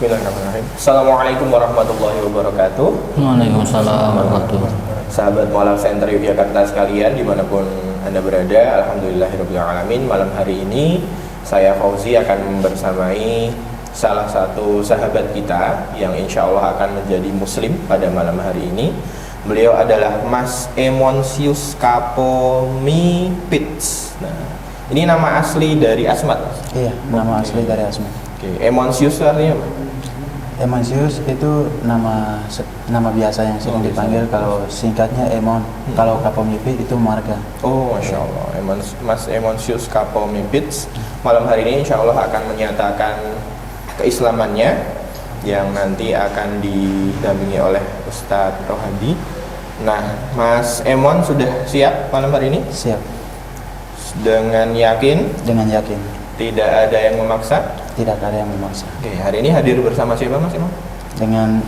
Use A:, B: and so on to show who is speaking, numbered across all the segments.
A: Bismillahirrahmanirrahim. Assalamualaikum warahmatullahi wabarakatuh.
B: Waalaikumsalam warahmatullahi wabarakatuh.
A: Sahabat Mualaf Center Yogyakarta sekalian, dimanapun Anda berada, alhamdulillahirrahmanirrahim. Malam hari ini saya Fauzi akan bersamai salah satu sahabat kita yang insya Allah akan menjadi muslim pada malam hari ini. Beliau adalah Mas Emonsius Kapomipits. Nah, ini nama asli dari Asmat.
B: Iya, nama asli dari Asmat.
A: Emonsius artinya apa?
B: Emonsius itu nama biasa yang sering dipanggil. Kalau singkatnya Emon. Kalau Kapomipits itu marga.
A: Oh, masya Allah. Mas Emonsius Kapomipits malam hari ini insya Allah akan menyatakan keislamannya yang nanti akan didampingi oleh Ustadz Rohadi. Nah, Mas Emon sudah siap malam hari ini?
B: Siap.
A: Dengan yakin?
B: Dengan yakin.
A: Tidak ada yang memaksa?
B: Tidak ada yang memaksa.
A: Oke, hari ini hadir bersama siapa Mas Emon?
B: Dengan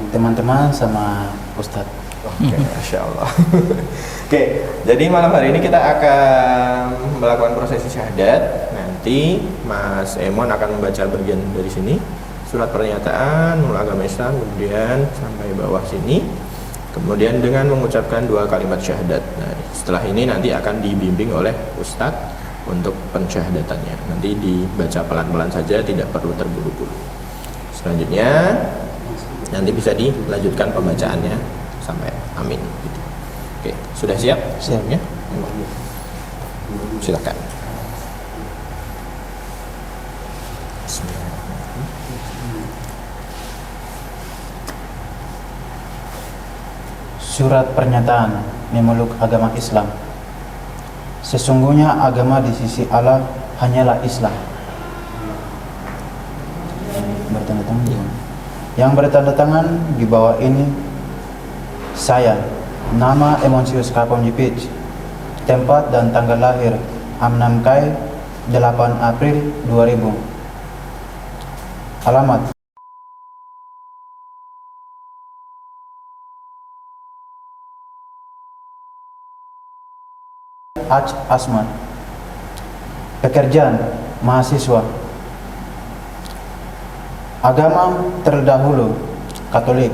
B: teman-teman sama Ustadz.
A: Oke, masya Allah. Oke, jadi malam hari ini kita akan melakukan prosesi syahadat. Nanti Mas Emon akan membaca bagian dari sini, surat pernyataan menurut agama Islam, kemudian sampai bawah sini, kemudian dengan mengucapkan 2 kalimat syahadat. Nah, setelah ini nanti akan dibimbing oleh Ustadz untuk pensyahadatannya. Nanti dibaca pelan-pelan saja, tidak perlu terburu-buru. Selanjutnya nanti bisa dilanjutkan pembacaannya sampai amin gitu. Oke, sudah siap?
B: Siap
A: Ya. Silakan.
B: Surat pernyataan memeluk agama Islam. Sesungguhnya agama di sisi Allah hanyalah Islam. Bertanda tangan. Yang bertanda tangan di bawah ini saya, nama Emonsius Kapomipits, tempat dan tanggal lahir Amnamkai 8 April 2000. Alamat Asmat. Pekerjaan mahasiswa. Agama terdahulu Katolik.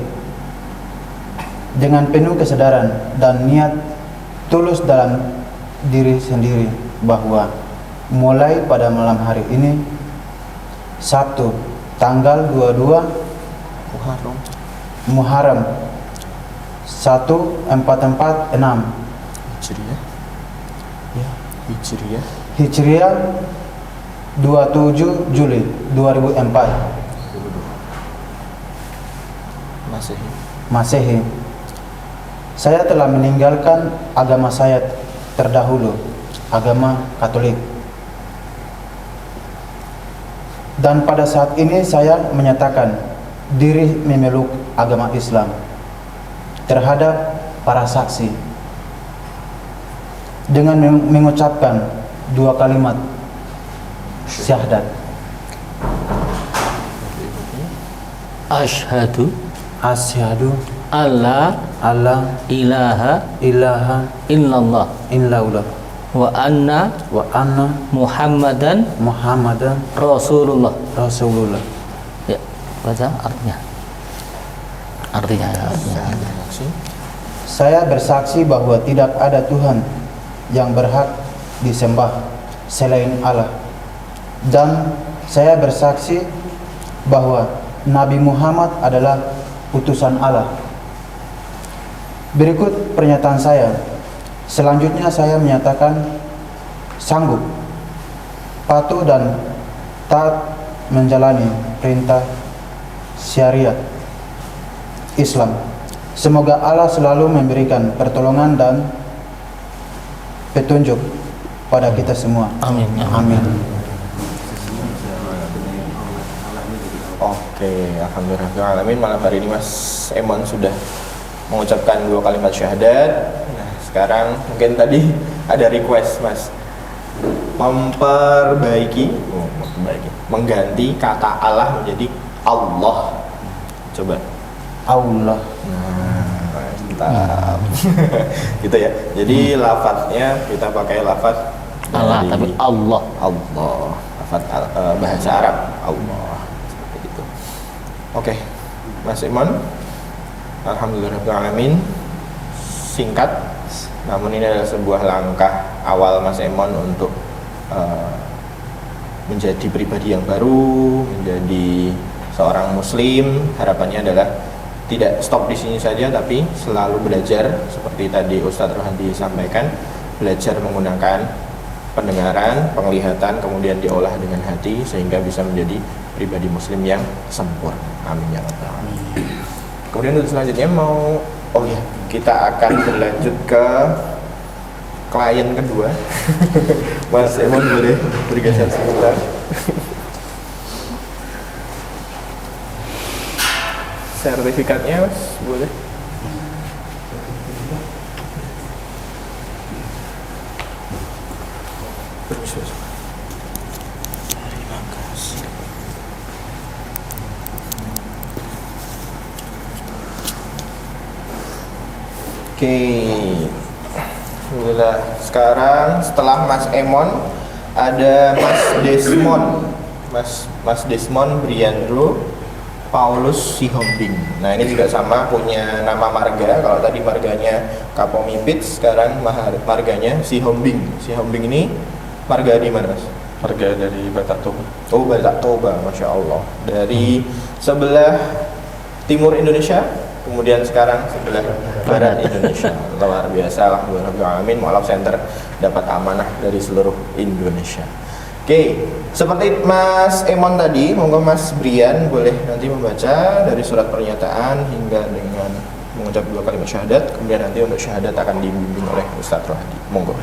B: Dengan penuh kesadaran dan niat tulus dalam diri sendiri bahwa mulai pada malam hari ini, Sabtu tanggal 22 Muharram 1446 Hijriah 27 Juli 2004 Masehi. Saya telah meninggalkan agama saya terdahulu, agama Katolik. Dan pada saat ini saya menyatakan diri memeluk agama Islam terhadap para saksi dengan mengucapkan 2 kalimat syahadat.
C: Asyhadu
B: alla
C: ilaha
B: illallah
C: wa anna Muhammadan Rasulullah. Ya, baca artinya.
B: Saya bersaksi bahwa tidak ada Tuhan yang berhak disembah selain Allah, dan saya bersaksi bahwa Nabi Muhammad adalah utusan Allah. Berikut pernyataan saya. Selanjutnya saya menyatakan sanggup, patuh dan taat menjalani perintah syariat Islam. Semoga Allah selalu memberikan pertolongan dan petunjuk pada kita semua.
C: Amin.
B: Amin.
A: Oke, alhamdulillah. Malam hari ini Mas Emon sudah mengucapkan 2 kalimat syahadat. Nah, sekarang mungkin tadi ada request Mas mengganti kata Allah menjadi Allah. Coba.
B: Allah.
A: Mantap. Gitu ya. Jadi lafadznya kita pakai lafadz
C: Allah, tapi Allah.
A: Lafadz bahasa Arab Allah. Oke, Mas Imon, alhamdulillahirrahmanirrahim. Singkat, namun ini adalah sebuah langkah awal Mas Emon untuk menjadi pribadi yang baru, menjadi seorang muslim. Harapannya adalah tidak stop di sini saja, tapi selalu belajar seperti tadi Ustadz Rohadi sampaikan, belajar menggunakan pendengaran, penglihatan, kemudian diolah dengan hati sehingga bisa menjadi pribadi muslim yang sempurna. Amin ya rabbal alamin. Kemudian untuk selanjutnya kita akan berlanjut ke klien kedua. Mas Emon boleh bergeser sebentar. Sertifikatnya Mas boleh. Terima kasih. Oke. Alhamdulillah. Sekarang setelah Mas Emon ada Mas Desmond. Mas Desmond Briandro Paulus Sihombing. Nah, ini juga sama punya nama marga. Kalau tadi marganya Kapomipit, sekarang marganya Sihombing. Sihombing ini marga di mana, Mas?
D: Marga dari Batak Toba.
A: Oh, Batak Toba, Masya Allah. Dari sebelah timur Indonesia, kemudian sekarang sebelah barat Indonesia. Luar biasa, alhamdulillah. Mu'alaf Center dapat amanah dari seluruh Indonesia. Oke, seperti Mas Emon tadi, monggo Mas Brian boleh nanti membaca dari surat pernyataan hingga dengan mengucap 2 kalimat syahadat. Kemudian nanti untuk syahadat akan dibimbing oleh Ustadz Rohadi. Monggo.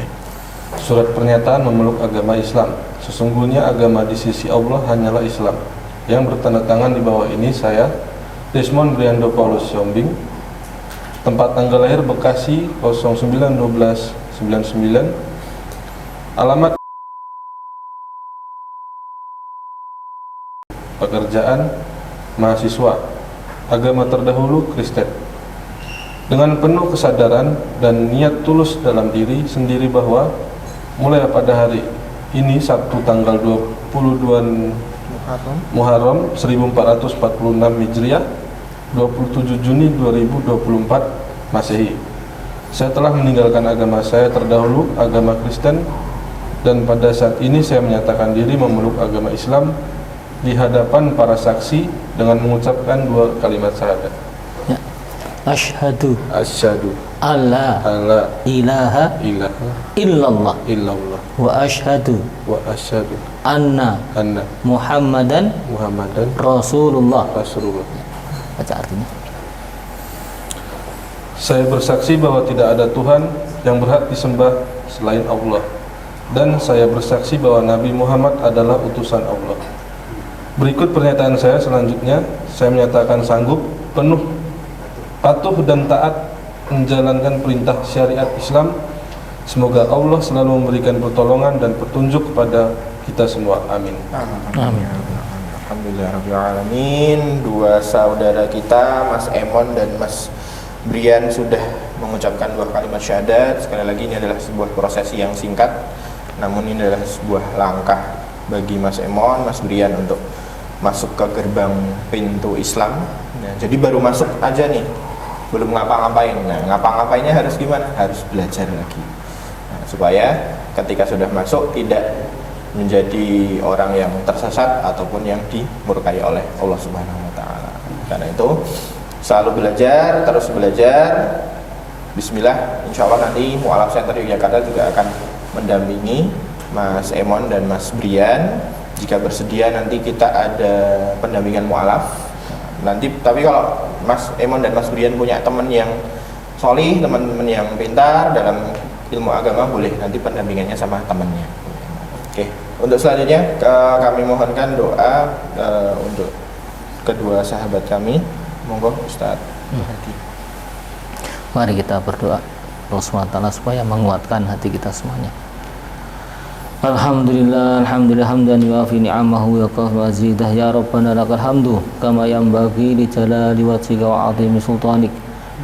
D: Surat pernyataan memeluk agama Islam. Sesungguhnya agama di sisi Allah hanyalah Islam. Yang bertanda tangan di bawah ini saya, Desmond Briando Paulus Siombing. Tempat tanggal lahir Bekasi 09/12/99. Alamat pekerjaan mahasiswa. Agama terdahulu Kristen. Dengan penuh kesadaran dan niat tulus dalam diri sendiri bahwa mulai pada hari ini Sabtu tanggal 22 Muharram 1446 Hijriah, 27 Juni 2024 Masehi, saya telah meninggalkan agama saya terdahulu, agama Kristen, dan pada saat ini saya menyatakan diri memeluk agama Islam di hadapan para saksi dengan mengucapkan 2 kalimat syahadat.
C: Ya. Asyhadu
D: Asyhadu
C: alla
D: alla
C: ilaha illallah wa asyhadu anna Muhammadan Rasulullah. Baca artinya.
D: Saya bersaksi bahwa tidak ada Tuhan yang berhak disembah selain Allah, dan saya bersaksi bahwa Nabi Muhammad adalah utusan Allah. Berikut pernyataan saya selanjutnya. Saya menyatakan sanggup, penuh, patuh dan taat menjalankan perintah syariat Islam. Semoga Allah selalu memberikan pertolongan dan petunjuk kepada kita semua. Amin.
C: Amin.
A: Alhamdulillahirrahmanirrahim. 2 saudara kita, Mas Emon dan Mas Brian, sudah mengucapkan 2 kalimat syahadat. Sekali lagi, ini adalah sebuah prosesi yang singkat, namun ini adalah sebuah langkah bagi Mas Emon, Mas Brian untuk masuk ke gerbang pintu Islam. Nah, jadi baru masuk aja nih, belum ngapa-ngapain. Nah, ngapa-ngapainnya harus gimana? Harus belajar lagi. Nah, supaya ketika sudah masuk tidak menjadi orang yang tersesat ataupun yang dimurkai oleh Allah Subhanahu wa taala. Karena itu selalu belajar, terus belajar. Bismillah, insya Allah nanti Mu'alaf Center Yogyakarta juga akan mendampingi Mas Emon dan Mas Brian. Jika bersedia nanti kita ada pendampingan mu'alaf nanti. Tapi kalau Mas Emon dan Mas Brian punya teman yang solih, teman-teman yang pintar dalam ilmu agama, boleh nanti pendampingannya sama temannya. Oke, untuk selanjutnya kami mohonkan doa untuk kedua sahabat kami. Monggo Ustaz.
C: Mari kita berdoa Allah SWT supaya menguatkan hati kita semuanya. Alhamdulillah, alhamdulillah hamdan yuafi ni'amahu wa yaqahu azidah. Ya Rabbana lakal hamdu kama yanbaghi li jalali wajhika wa 'azimi sultanik.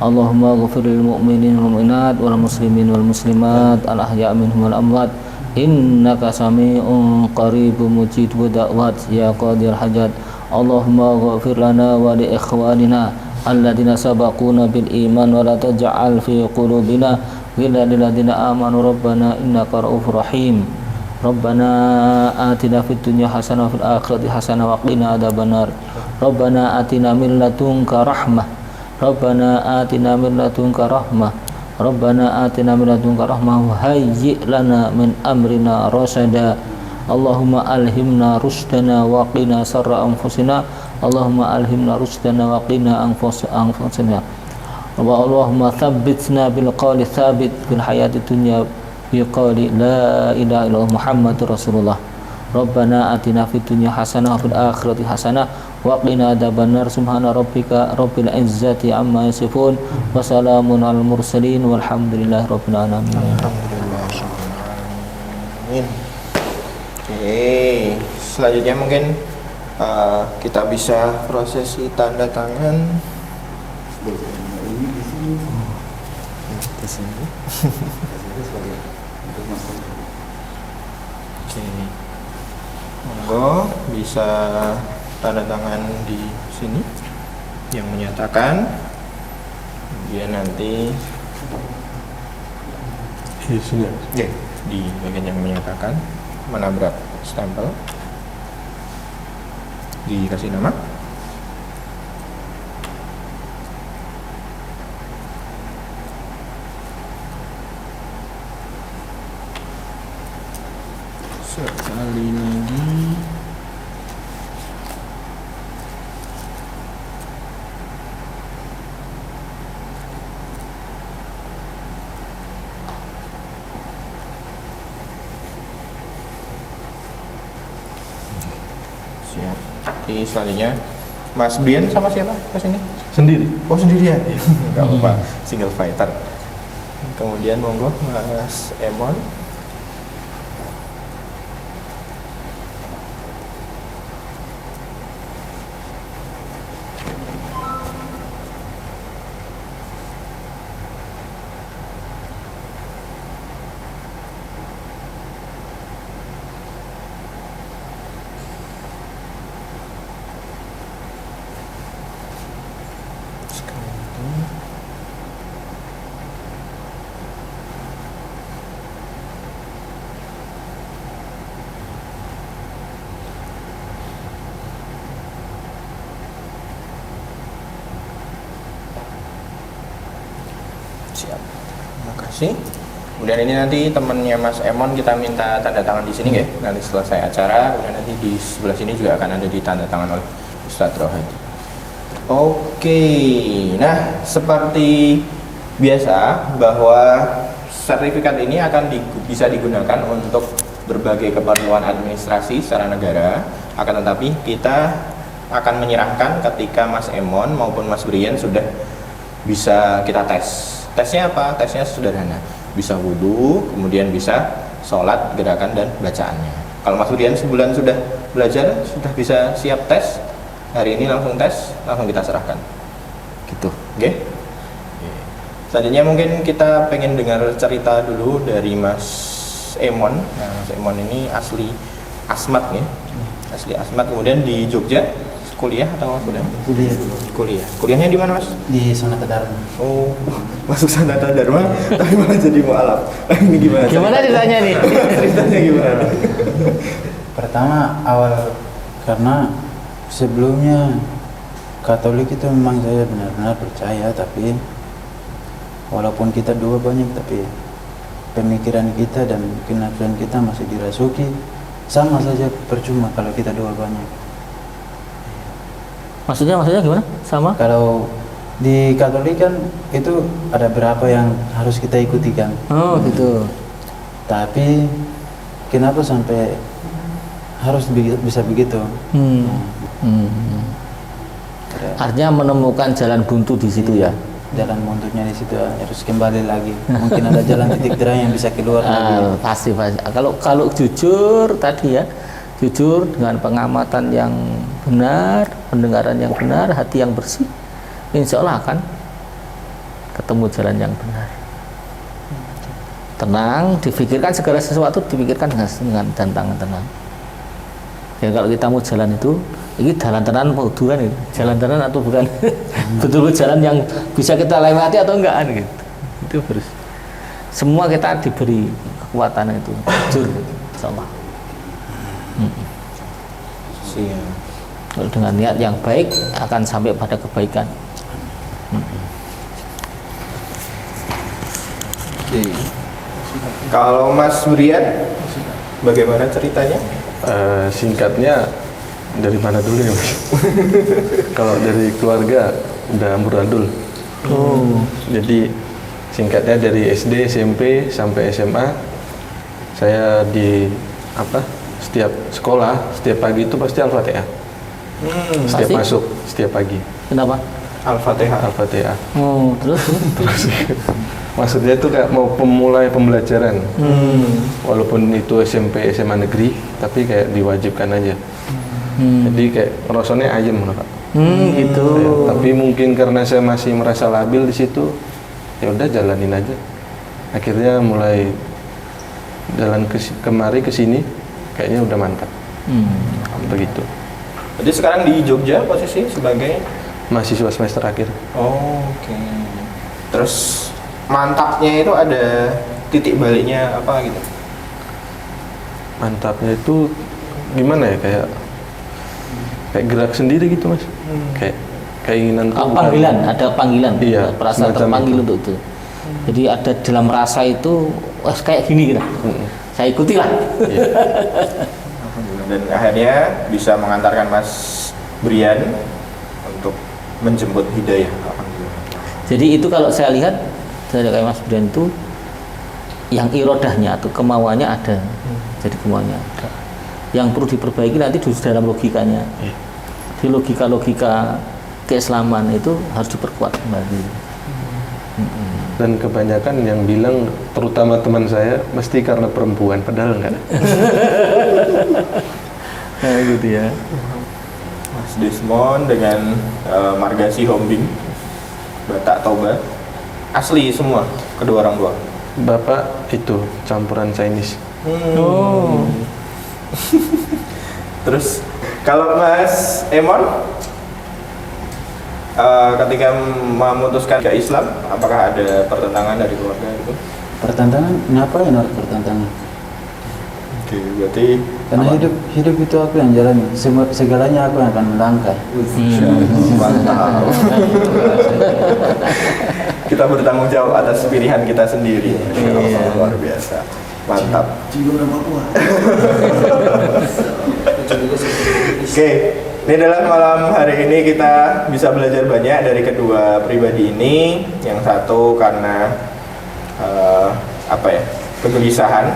C: Allahumma ghfir lil mu'minin wal mu'minat wal muslimin wal muslimat al ahya' minhum wal amwat. Innaka sami'un qaribun mujibud da'wat ya qadir hajat. Allahumma ghafir lana wa li ikhwanina alladzina sabaquna bil iman wa la taj'al fi qulubina ghillan lil ladzina amanu rabbana innaka ra'ufur rahim. Rabbana atina fid dunya hasanah wa fil akhirati hasanah wa qina adzabannar. Rabbana atina min ladunka rahmah. Rabbana atina min ladunka rahmah. Rabbana atina min ladunka rahmah wa hayyi' lana min amrina rasada. Allahumma alhimna rusdana wa qina sarra anfusina. Allahumma alhimna rusdana wa qina anfusina. Allahumma thabbitna bil qawli thabit fil hayati dunya bi qawli la ilaha illallah Muhammadur Rasulullah. Rabbana atina fid dunya hasanah wa fil akhirati hasanah wa qina adzabannar. Subhana rabbika rabbil izzati amma yasifun wa salamun alal mursalin walhamdulillahi rabbil alamin.
A: Alhamdulillah. Oke, selanjutnya mungkin kita bisa prosesi tanda tangan di sini. Oke, monggo bisa tanda tangan di sini yang menyatakan, kemudian nanti
D: di sini.
A: di bagian yang menyatakan menabrak stempel, dikasih nama. Sekali lagi. Siap. Jadi selanjutnya Mas Brian sama siapa ke sini?
D: Sendiri.
A: Oh sendirian? Enggak apa-apa, single fighter. Kemudian monggo Mas Emon. Siap. Terima kasih. Kemudian ini nanti temannya Mas Emon kita minta tanda tangan di sini ya. Nanti selesai acara, kemudian nanti di sebelah sini juga akan ada ditanda tangan oleh Ustadz Rohadi. Oke. Nah, seperti biasa bahwa sertifikat ini akan bisa digunakan untuk berbagai keperluan administrasi secara negara. Akan tetapi kita akan menyerahkan ketika Mas Emon maupun Mas Brian sudah bisa kita tes. Tesnya apa? Tesnya sederhana. Bisa wudhu, kemudian bisa sholat, gerakan, dan bacaannya. Kalau Mas Brian sebulan sudah belajar, sudah bisa siap tes, hari ini langsung tes, langsung kita serahkan. Gitu, oke? Selanjutnya mungkin kita pengen dengar cerita dulu dari Mas Emon. Nah, Mas Emon ini asli Asmat ya. Asli Asmat, kemudian di Jogja kuliah atau kuliah? Kuliah. Kuliahnya di mana, Mas?
B: Di Sanata Dharma.
A: Oh, masuk Sanata Dharma tapi malah jadi mualaf. Ini gimana?
C: Gimana ceritanya nih?
A: Ceritanya gimana?
B: Pertama awal karena sebelumnya Katolik itu memang saya benar-benar percaya, tapi walaupun kita dua banyak, tapi pemikiran kita dan kenafian kita masih dirasuki. Sama saja, percuma kalau kita dua banyak.
C: Maksudnya gimana? Sama?
B: Kalau di Katolik kan itu ada berapa yang harus kita ikuti kan.
C: Oh gitu.
B: Tapi kenapa sampai harus bisa begitu?
C: Artinya menemukan jalan buntu di situ ya.
B: Jalan buntunya di situ harus kembali lagi. Mungkin ada jalan titik terang yang bisa keluar lagi.
C: Pasti. Kalau jujur tadi ya, jujur dengan pengamatan yang benar, pendengaran yang benar, hati yang bersih, insya Allah akan ketemu jalan yang benar. Tenang, dipikirkan segala sesuatu, dipikirkan dengan tangan tenang. Ya kalau kita mau jalan itu ini jalan tenan apa uduran gitu. Jalan tenan atau bukan? Betul-betul jalan yang bisa kita lewati atau enggak kan gitu. Itu harus semua kita diberi kekuatan itu. Jujur insyaallah.
A: Siap.
C: Kalau dengan niat yang baik akan sampai pada kebaikan.
A: Oke. Kalau Mas Brian, bagaimana ceritanya?
D: Singkatnya dari mana dulu ya Mas? Kalau dari keluarga udah amburadul.
C: Oh.
D: Jadi singkatnya dari SD, SMP sampai SMA saya di setiap sekolah, setiap pagi itu pasti Al-Fatihah. Setiap
C: Pasti?
D: masuk, setiap pagi
C: Kenapa?
A: Al-Fatihah.
D: Al-Fatihah.
C: Oh, terus?
D: Maksudnya itu kayak mau memulai pembelajaran. Walaupun itu SMP, SMA negeri, tapi kayak diwajibkan aja. Jadi kayak rasanya ayam Kak.
C: Gitu.
D: Ya, tapi mungkin karena saya masih merasa labil di situ, ya udah jalanin aja. Akhirnya mulai jalan kemari ke sini kayaknya udah mantap. Begitu.
A: Jadi sekarang di Jogja posisi sebagai
D: Mahasiswa semester akhir.
A: oh, oke. Terus mantapnya itu ada titik baliknya apa gitu?
D: Mantapnya itu gimana ya, kayak gerak sendiri gitu Mas. Kayak keinginan tuh
C: Panggilan, ada panggilan.
D: Iya,
C: Perasaan
D: semacam
C: terpanggil
D: itu.
C: untuk itu. Jadi ada dalam rasa itu, wah kayak gini gitu. Saya ikuti lah.
D: Iya.
A: Dan akhirnya bisa mengantarkan Mas Brian untuk menjemput hidayah. Alhamdulillah.
C: Jadi itu kalau saya lihat dari kayak Mas Brian itu yang irodahnya atau kemauannya ada. Jadi kemauannya ada. Yang perlu diperbaiki nanti di dalam logikanya. Di logika-logika keislaman itu harus diperkuat kembali.
D: Dan kebanyakan yang bilang, terutama teman saya, mesti karena perempuan, padahal enggak.
C: Nah, gitu ya.
A: Mas Desmond dengan Margasi Hombing Batak Toba asli semua kedua orang tua.
D: Bapak itu campuran Chinese.
C: Oh.
A: Terus kalau Mas Emon ketika memutuskan ke Islam, apakah ada pertentangan dari keluarga itu?
B: Pertentangan, ngapain harus pertentangan?
A: Oke, berarti
B: Karena hidup itu aku yang jalani, segalanya aku yang akan melangkah.
A: mantap. Kita bertanggung jawab atas pilihan kita sendiri. Masya Allah, luar biasa. Mantap. Oke, ini adalah malam hari ini kita bisa belajar banyak dari kedua pribadi ini. Yang satu karena kegelisahan,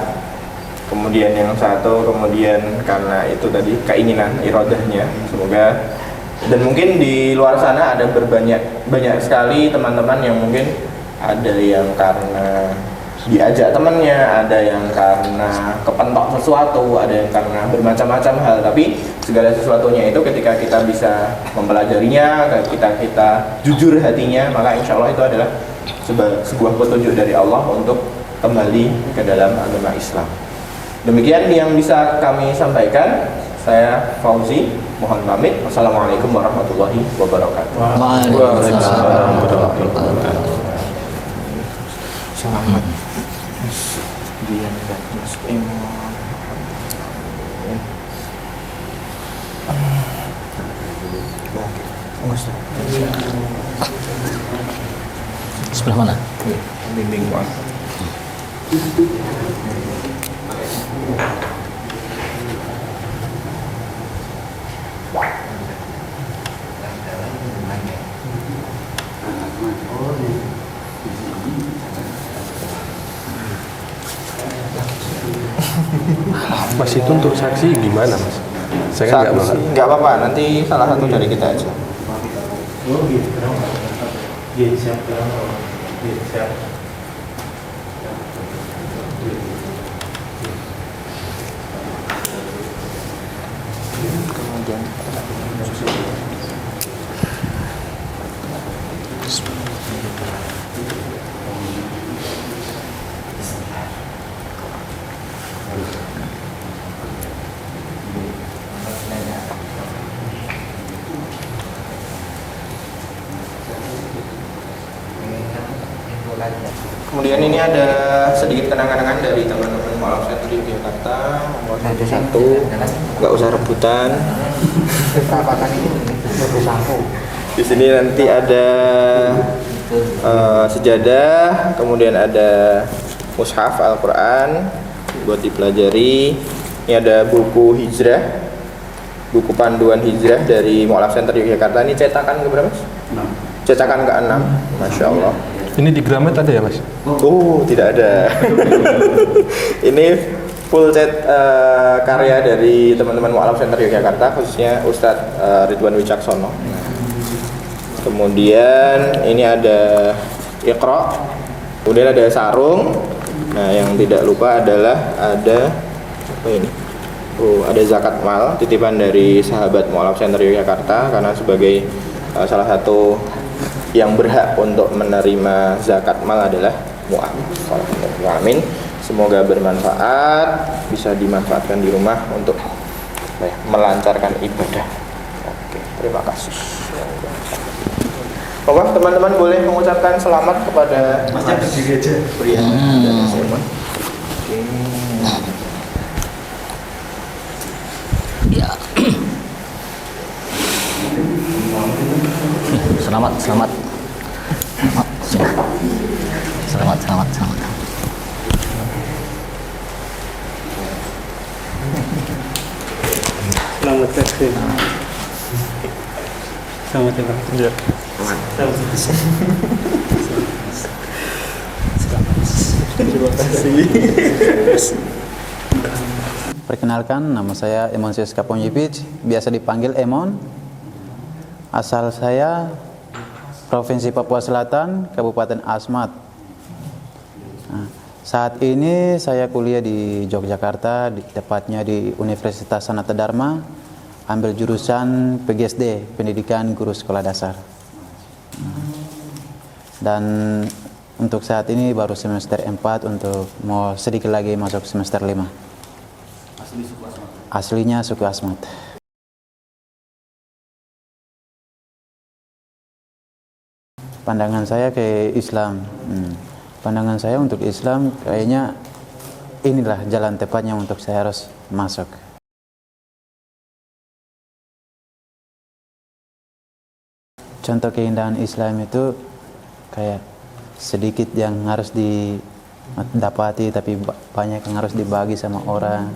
A: kemudian yang satu karena itu tadi keinginan irodahnya. Semoga dan mungkin di luar sana ada banyak sekali teman-teman yang mungkin ada yang karena diajak temannya, ada yang karena kepentok sesuatu, ada yang karena bermacam-macam hal. Tapi segala sesuatunya itu ketika kita bisa mempelajarinya, kita jujur hatinya, maka insya Allah itu adalah sebuah petunjuk dari Allah untuk kembali ke dalam agama Islam. Demikian yang bisa kami sampaikan. Saya Fauzi, mohon pamit. Wassalamualaikum warahmatullahi wabarakatuh.
C: Waalaikumsalam warahmatullahi wabarakatuh.
A: Selamat Mas Dian dan Mas Emon.
C: Sebelah mana?
A: Bimbing Bang.
D: Mas, itu untuk saksi gimana Mas? Saya kan nggak bakal.
A: Nggak apa-apa, nanti salah satu dari kita aja. Kemudian ini ada sedikit kenang-kenangan dari teman-teman Mualaf Center di Jakarta. Nomor satu, nggak usah rebutan. Di sini nanti ada sejadah, kemudian ada mushaf Al-Quran buat dipelajari. Ini ada buku hijrah, buku panduan hijrah dari Mualaf Center Yogyakarta. Ini cetakan ke berapa? Cetakan ke-6, Masya Allah.
D: Ini di Gramet ada ya Mas?
A: Oh, tidak ada. Ini full set karya dari teman-teman Mualaf Center Yogyakarta, khususnya Ustadz Ridwan Wicaksono. Kemudian ini ada Iqra, kemudian ada sarung. Nah, yang tidak lupa adalah ada apa ini? Oh, ada zakat mal, titipan dari sahabat Mualaf Center Yogyakarta, karena sebagai salah satu yang berhak untuk menerima zakat mal adalah mu'alaf. Amin. Semoga bermanfaat, bisa dimanfaatkan di rumah untuk melancarkan ibadah. Oke, terima kasih. Bapak, teman-teman boleh mengucapkan selamat kepada Mas Pria dan Mas Emon.
C: Ya. Selamat. Selamat.
E: Selamat takdim. Selamat datang.
D: Iya.
A: Terima kasih.
B: Perkenalkan, nama saya Emon Siska Ponjipic, biasa dipanggil Emon. Asal saya Provinsi Papua Selatan, Kabupaten Asmat. Nah, saat ini saya kuliah di Yogyakarta, tepatnya di Universitas Sanata Dharma, ambil jurusan PGSD, Pendidikan Guru Sekolah Dasar. Dan untuk saat ini baru semester 4, untuk mau sedikit lagi masuk semester 5. Aslinya suku Asmat. Pandangan saya ke Islam, pandangan saya untuk Islam kayaknya inilah jalan tepatnya untuk saya harus masuk. Contoh keindahan Islam itu kayak sedikit yang harus didapati, tapi banyak yang harus dibagi sama orang.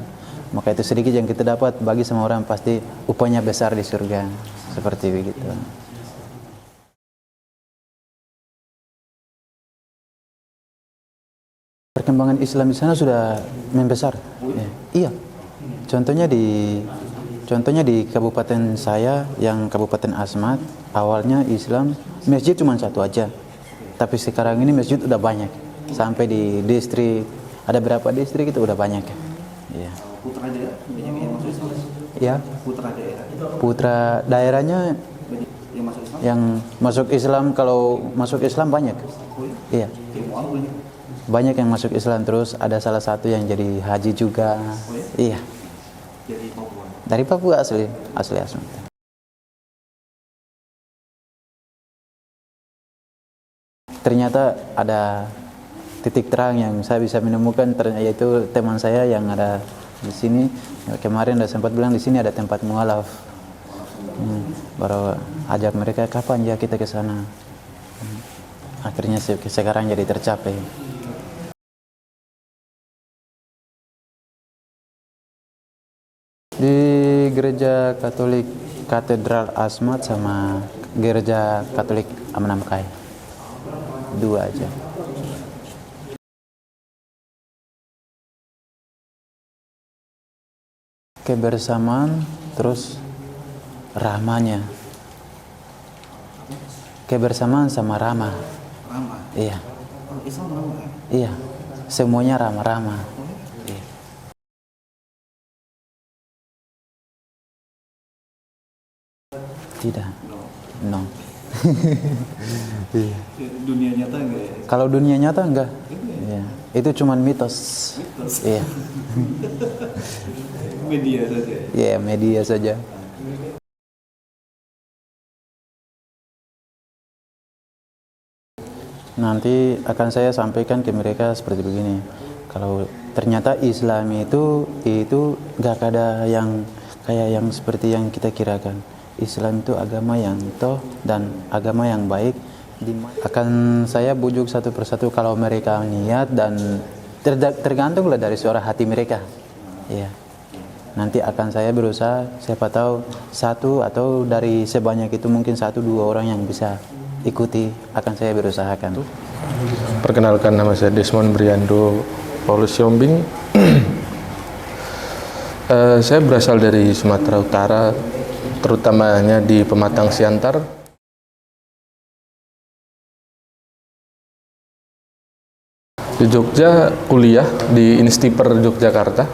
B: Maka itu sedikit yang kita dapat bagi sama orang, pasti upahnya besar di surga. Seperti begitu. Perkembangan Islam di sana sudah membesar. Ya. Iya. Contohnya di kabupaten saya yang Kabupaten Asmat, awalnya Islam masjid cuma satu aja. Tapi sekarang ini masjid udah banyak. Sampai di distrik, ada berapa distrik itu udah banyak. Iya.
E: Putra daerah banyak yang masuk Islam.
B: Ya.
E: Putra daerah.
B: Putra daerahnya
E: Yang masuk Islam.
B: yang masuk Islam, kalau masuk Islam banyak. Iya.
E: Di Mu'al banyak.
B: Banyak yang masuk Islam, terus ada salah satu yang jadi haji juga. Iya.
E: Jadi Papua.
B: Dari Papua asli Asmat. Ternyata ada titik terang yang saya bisa menemukan, yaitu teman saya yang ada di sini. Kemarin udah sempat bilang di sini ada tempat mualaf. Baru ajak mereka, kapan ya kita ke sana. Akhirnya sekarang jadi tercapai. Di gereja Katolik Katedral Asmat sama gereja Katolik Amanamkai, 2 aja. Kebersamaan, terus ramahnya. Kebersamaan sama ramah.
E: Ramah.
B: Iya.
E: Oh, Islam ramah.
B: Iya. Semuanya ramah-ramah. Iya. Tidak. No. Iya.
E: Dunia nyata enggak ya?
B: Kalau dunia nyata enggak. Iya. Itu cuman mitos. Iya.
E: Media saja.
B: Iya, media saja. nanti akan saya sampaikan ke mereka seperti begini. Kalau ternyata Islam itu gak ada yang kayak yang seperti yang kita kirakan. Islam itu agama yang toh dan agama yang baik. Akan saya bujuk satu persatu kalau mereka niat, dan tergantunglah dari suara hati mereka. Ya. Nanti akan saya berusaha, siapa tahu satu atau dari sebanyak itu mungkin 1-2 orang yang bisa ikuti, akan saya berusahakan.
D: Perkenalkan, nama saya Desmond Briando Paulus Siombing. Saya berasal dari Sumatera Utara, terutamanya di Pematang Siantar. Di Jogja kuliah di Instiper Yogyakarta,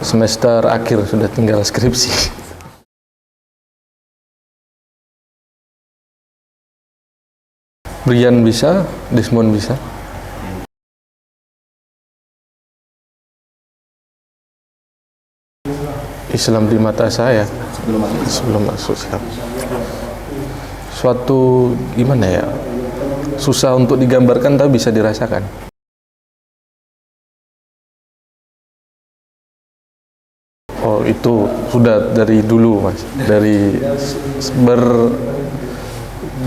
D: semester akhir, sudah tinggal skripsi. Brian bisa, Desmond bisa. Islam di mata saya sebelum masuk Islam, suatu gimana ya, susah untuk digambarkan tapi bisa dirasakan. Oh, itu sudah dari dulu, Mas. Dari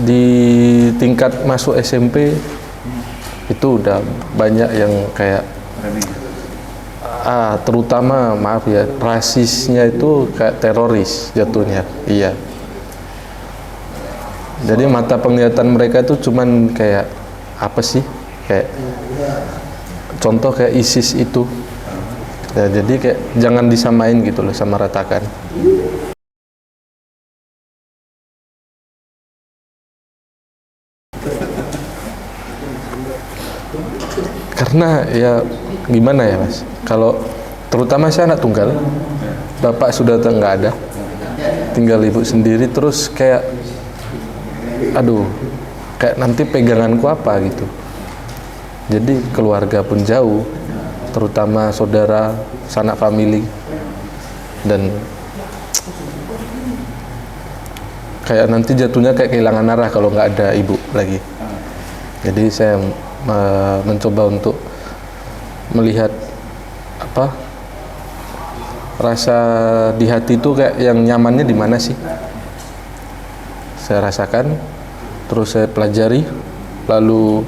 D: di tingkat masuk SMP itu udah banyak yang kayak terutama maaf ya, rasisnya itu kayak teroris jatuhnya. Iya. Jadi mata penglihatan mereka itu cuman kayak apa sih? Kayak contoh kayak ISIS itu. Ya, jadi kayak jangan disamain gitu loh, sama ratakan. Karena ya gimana ya, Mas, kalau terutama saya anak tunggal, bapak sudah nggak ada, tinggal ibu sendiri, terus kayak aduh, kayak nanti peganganku apa gitu. Jadi keluarga pun jauh, terutama saudara, sanak famili, dan kayak nanti jatuhnya kayak kehilangan arah kalau nggak ada ibu lagi. Jadi saya mencoba untuk melihat apa rasa di hati itu kayak yang nyamannya di mana sih. Saya rasakan, terus saya pelajari, lalu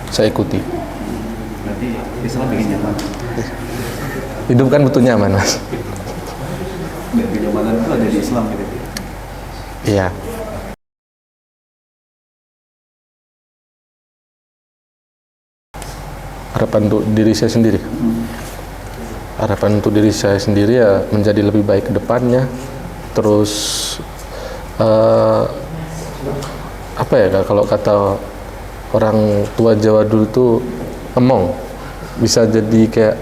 D: saya ikuti.
E: Berarti Islam bikin nyaman.
D: Hidup kan butuh nyaman, Mas.
E: Kenyamanan itu ada di Islam gitu.
D: Iya. Harapan untuk diri saya sendiri. Harapan untuk diri saya sendiri ya menjadi lebih baik ke depannya. Terus apa ya, kalau kata orang tua Jawa dulu tuh emong, bisa jadi kayak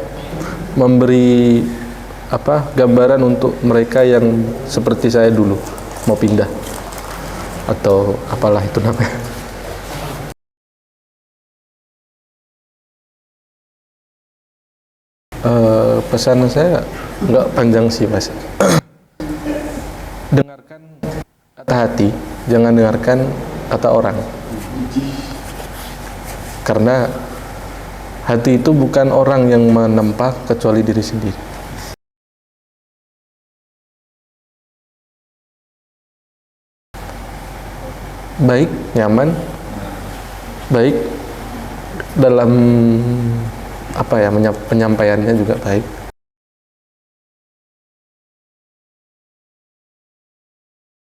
D: memberi apa gambaran untuk mereka yang seperti saya dulu mau pindah atau apalah itu namanya. Pesan saya nggak panjang sih, Mas. Dengarkan kata hati, jangan dengarkan kata orang. Karena hati itu bukan orang yang menempa kecuali diri sendiri. Baik, nyaman, baik dalam apa ya, penyampaiannya juga baik.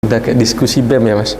D: Udah kayak diskusi BEM ya, Mas.